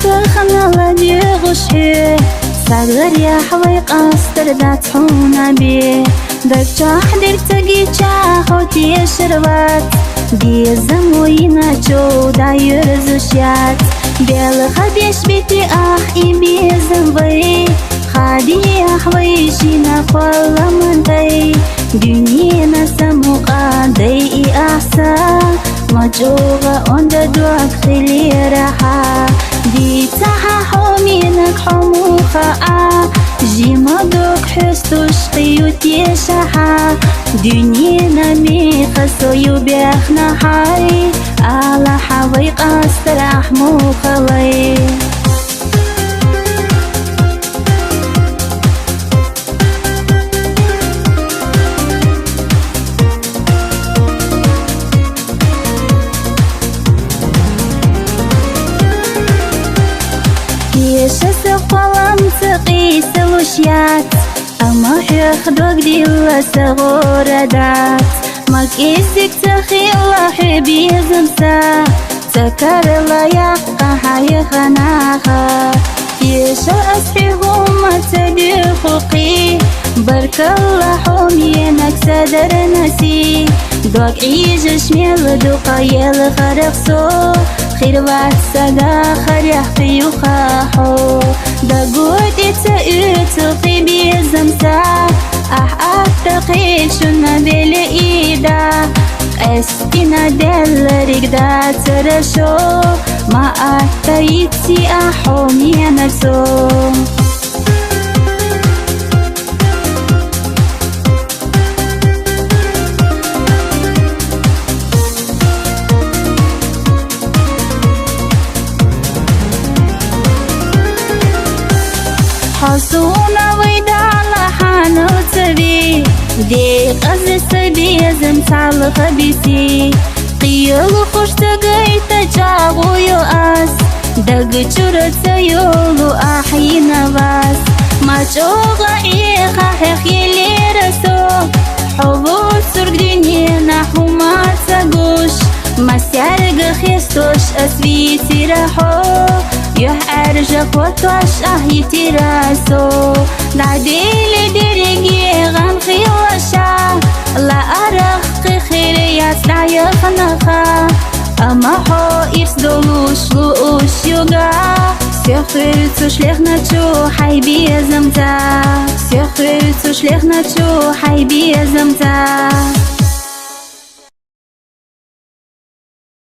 تخنا لدي غشي صغر يا حوي قصر ذات حونا بي دكتور حدك تجي خوتي شربات دي زموينا جو داير زشيات بيل خديش بيتي إيمي زنبي خادي أحوي شينا فلا من دي دنينا سموقا دي أحسا مجوغا عند دوك خلي راحة دي تحا حومينك حموخا جيما دوك حستوش قيوتي شحا دنينا ميخسو يبيخنا حي على حوي قصر أحموخا لي سقلم تقيس الوشيات أما حيخدوك دي وسغوردات مكيسك تخيل حبي زمسا تكر لا يقع حيخناخا يشا أسحيهم تدخقي برك الله حمينك صدر نسي دوك عيش شميل دقايل خرقصو خير واتساقا خريح في يخاحو دقوت تأتقي بيزمسا أتقيت شنا بالإيدا أستنا دل رقدا ترشو ما أتيتي أحومي نفسو حصونا ويدا لحانو تبي دي قز سبي زمسع الخبيسي قيل خوش تقاي تجاغو يؤاس دق جرت يولو أحينا باس ما جوغا إيخا حيخي رسو حبوت سرق دنيا نحو ما تقوش ما سيارق خيستوش أسبيتي رحو يحرج قوتوش أهيتي راسو دعديلي درقي غن خيوشا لا أرخ خيريات لا يخنخا أما حو إفسدولوش لوش يوغا سيخرتوش ليخنا تشو حيبي زمتا سيخرتوش ليخنا تشو حيبي زمتا